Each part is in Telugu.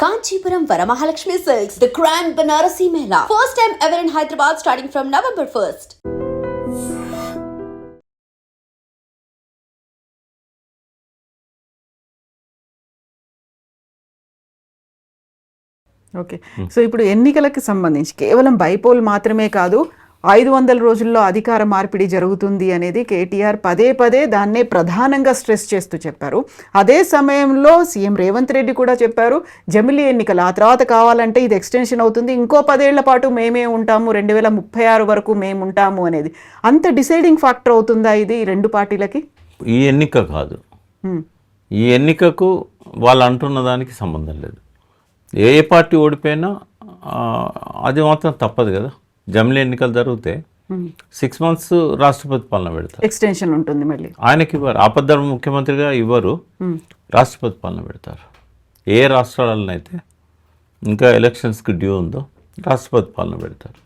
Kanchipuram Varamahalakshmi Silks, the Grand Banarasi Mela. First time ever in Hyderabad starting from November 1st. Okay. So ఇప్పుడు ఎన్నికలకు సంబంధించి కేవలం బైపోల్ మాత్రమే కాదు, 500 రోజుల్లో అధికార మార్పిడి జరుగుతుంది అనేది కేటీఆర్ పదే పదే దాన్నే ప్రధానంగా స్ట్రెస్ చేస్తూ చెప్పారు. అదే సమయంలో సీఎం రేవంత్ రెడ్డి కూడా చెప్పారు, జమిలీ ఎన్నికలు ఆ తర్వాత కావాలంటే ఇది ఎక్స్టెన్షన్ అవుతుంది, ఇంకో 10 ఏళ్ల పాటు మేమే ఉంటాము, 2036 వరకు మేము ఉంటాము అనేది. అంత డిసైడింగ్ ఫ్యాక్టర్ అవుతుందా ఇది ఈ రెండు పార్టీలకి? ఈ ఎన్నిక కాదు, ఈ ఎన్నికకు వాళ్ళు అంటున్న దానికి సంబంధం లేదు. ఏ పార్టీ ఓడిపోయినా అది మాత్రం తప్పదు కదా. జమిలీ ఎన్నికలు జరిగితే 6 months రాష్ట్రపతి పాలన పెడతారు, ఎక్స్టెన్షన్ ఉంటుంది. మళ్ళీ ఆయనకి ఇవ్వరు, ఆపద్ధర్మ ముఖ్యమంత్రిగా ఇవ్వరు, రాష్ట్రపతి పాలన పెడతారు. ఏ రాష్ట్రాలలో అయితే ఇంకా ఎలక్షన్స్కి డ్యూ ఉందో రాష్ట్రపతి పాలన పెడతారు.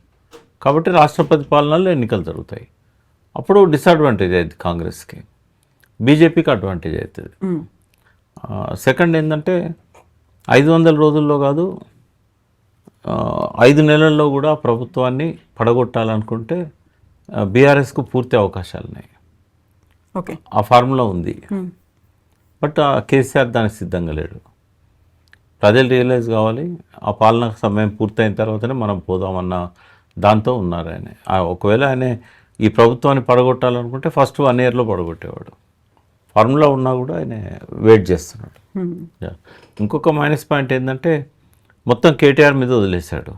కాబట్టి రాష్ట్రపతి పాలనలో ఎన్నికలు జరుగుతాయి. అప్పుడు డిసడ్వాంటేజ్ అవుతుంది కాంగ్రెస్కి, బీజేపీకి అడ్వాంటేజ్ అవుతుంది. సెకండ్ ఏంటంటే 500 రోజుల్లో కాదు, 5 నెలల్లో కూడా ప్రభుత్వాన్ని పడగొట్టాలనుకుంటే బీఆర్ఎస్కు పూర్తి అవకాశాలు ఉన్నాయి. ఓకే, ఆ ఫార్ములా ఉంది. బట్ కేసీఆర్ దానికి సిద్ధంగా లేడు. ప్రజలు రియలైజ్ కావాలి, ఆ పాలన సమయం పూర్తయిన తర్వాతనే మనం పోదామన్న దాంతో ఉన్నారు ఆయన. ఒకవేళ ఆయన ఈ ప్రభుత్వాన్ని పడగొట్టాలనుకుంటే ఫస్ట్ 1 yearలో పడగొట్టేవాడు. ఫార్ములా ఉన్నా కూడా ఆయన వెయిట్ చేస్తున్నాడు. ఇంకొక మైనస్ పాయింట్ ఏంటంటే మొత్తం కేటీఆర్ మీద వదిలేశాడు.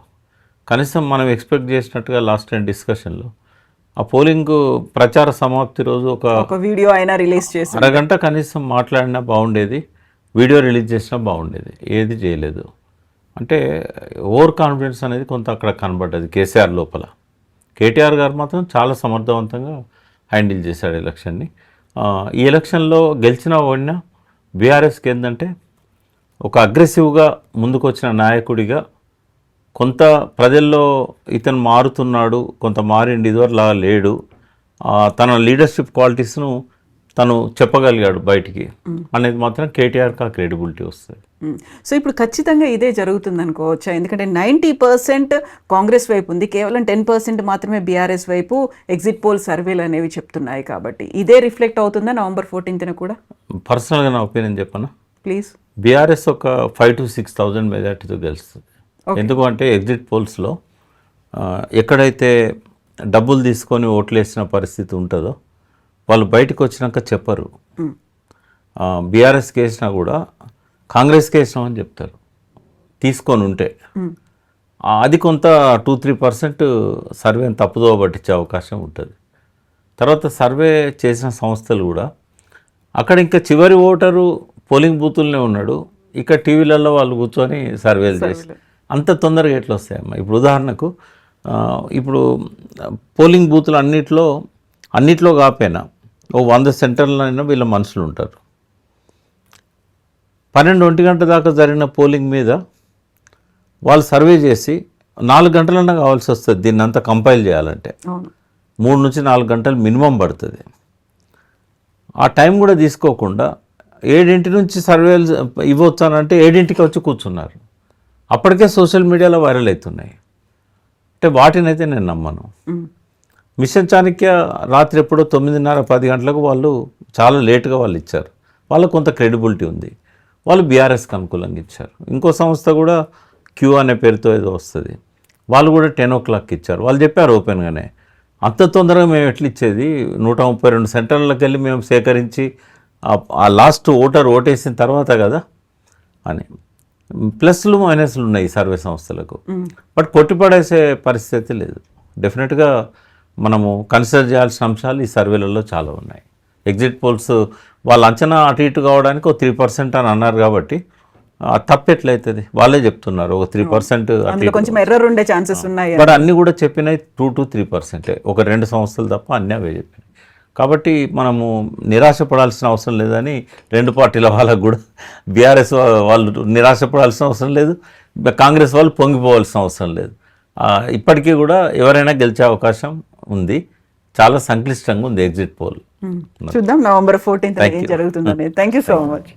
కనీసం మనం ఎక్స్పెక్ట్ చేసినట్టుగా లాస్ట్ టైం డిస్కషన్లో ఆ పోలింగ్ ప్రచార సమాప్తి రోజు ఒక వీడియో అయినా రిలీజ్ చేసి అరగంట కనీసం మాట్లాడినా బాగుండేది, వీడియో రిలీజ్ చేసినా బాగుండేది. ఏది చేయలేదు. అంటే ఓవర్ కాన్ఫిడెన్స్ అనేది కొంత అక్కడ కనబడ్డది కేసీఆర్ లోపల. కేటీఆర్ గారు మాత్రం చాలా సమర్థవంతంగా హ్యాండిల్ చేశాడు ఎలక్షన్ని. ఈ ఎలక్షన్లో గెలిచినా ఓడినా బీఆర్ఎస్కి ఏంటంటే ఒక అగ్రెసివ్గా ముందుకు వచ్చిన నాయకుడిగా కొంత ప్రజల్లో ఇతను మారుతున్నాడు, కొంత మారిండి, ఇదివరలా లేడు, తన లీడర్షిప్ క్వాలిటీస్ను తను చెప్పగలిగాడు బయటికి అనేది మాత్రం కేటీఆర్కి ఆ క్రెడిబిలిటీ వస్తుంది. సో ఇప్పుడు ఖచ్చితంగా ఇదే జరుగుతుంది అనుకోవచ్చా? ఎందుకంటే 90% కాంగ్రెస్ వైపు ఉంది, కేవలం 10% మాత్రమే బీఆర్ఎస్ వైపు ఎగ్జిట్ పోల్ సర్వేలు అనేవి చెప్తున్నాయి. కాబట్టి ఇదే రిఫ్లెక్ట్ అవుతుందా November 14th కూడా? పర్సనల్గా నా ఒపీనియన్ చెప్పనా ప్లీజ్. బీఆర్ఎస్ ఒక 5,000 to 6,000 మెజార్టీతో గెలుస్తుంది. ఎందుకంటే ఎగ్జిట్ పోల్స్లో ఎక్కడైతే డబ్బులు తీసుకొని ఓట్లు వేసిన పరిస్థితి ఉంటుందో వాళ్ళు బయటకు వచ్చినాక చెప్పరు. బీఆర్ఎస్కి వేసినా కూడా కాంగ్రెస్కి వేసినామని చెప్తారు తీసుకొని ఉంటే. అది కొంత 2-3% సర్వేని తప్పుదో పట్టించే అవకాశం ఉంటుంది. తర్వాత సర్వే చేసిన సంస్థలు కూడా అక్కడ ఇంకా చివరి ఓటరు పోలింగ్ బూతుల్నే ఉన్నాడు, ఇక్కడ టీవీలలో వాళ్ళు కూర్చొని సర్వేలు చేసి అంత తొందరగా ఎట్లా వస్తాయమ్మా? ఇప్పుడు ఉదాహరణకు ఇప్పుడు పోలింగ్ బూతులు అన్నిట్లో కాకపోయినా 100 సెంటర్లైనా వీళ్ళ మనుషులు ఉంటారు. 12-1 గంట దాకా జరిగిన పోలింగ్ మీద వాళ్ళు సర్వే చేసి 4 గంటలన్నా కావాల్సి వస్తుంది. దీన్ని అంతా కంపైల్ చేయాలంటే 3 నుంచి 4 గంటలు మినిమం పడుతుంది. ఆ టైం కూడా తీసుకోకుండా 7 నుంచి సర్వేలు ఇవ్వచ్చానంటే 7 వచ్చి కూర్చున్నారు. అప్పటికే సోషల్ మీడియాలో వైరల్ అవుతున్నాయి. అంటే వాటినైతే నేను నమ్మను. మిషన్ చాణక్య రాత్రి ఎప్పుడో 9:30-10 గంటలకు వాళ్ళు చాలా లేట్గా వాళ్ళు ఇచ్చారు. వాళ్ళకు కొంత క్రెడిబిలిటీ ఉంది, వాళ్ళు బీఆర్ఎస్కి అనుకూలంగా ఇచ్చారు. ఇంకో సంస్థ కూడా క్యూ అనే పేరుతో ఏదో వస్తుంది, వాళ్ళు కూడా 10 o'clock ఇచ్చారు. వాళ్ళు చెప్పారు ఓపెన్గానే, అంత తొందరగా మేము ఎట్లా ఇచ్చేది, 132 సెంటర్లకు వెళ్ళి మేము సేకరించి ఆ లాస్ట్ ఓటేసిన తర్వాత కదా అని. ప్లస్లు మైనస్లు ఉన్నాయి ఈ సర్వే సంస్థలకు, బట్ కొట్టిపడేసే పరిస్థితి లేదు. డెఫినెట్గా మనము కన్సిడర్ చేయాల్సిన అంశాలు ఈ సర్వేలలో చాలా ఉన్నాయి. ఎగ్జిట్ పోల్స్ వాళ్ళ అంచనా అటు ఇటు కావడానికి 3% అని అన్నారు. కాబట్టి తప్పెట్లయితుంది వాళ్ళే చెప్తున్నారు, ఒక 3% కొంచెం ఎర్రర్ ఉండే ఛాన్సెస్ ఉన్నాయి. బట్ అన్నీ కూడా చెప్పినాయి 2 to 3%, ఒక 2 సంస్థలు తప్ప అన్నీ అవే చెప్పినాయి. కాబట్టి మనము నిరాశపడాల్సిన అవసరం లేదని 2 పార్టీల వాళ్ళకు కూడా, బీఆర్ఎస్ వాళ్ళు నిరాశపడాల్సిన అవసరం లేదు, కాంగ్రెస్ వాళ్ళు పొంగిపోవాల్సిన అవసరం లేదు. ఇప్పటికీ కూడా ఎవరైనా గెలిచే అవకాశం ఉంది. చాలా సంక్లిష్టంగా ఉంది ఎగ్జిట్ పోల్. చూద్దాం November 14th ఏం జరుగుతుందని. Thank you so much.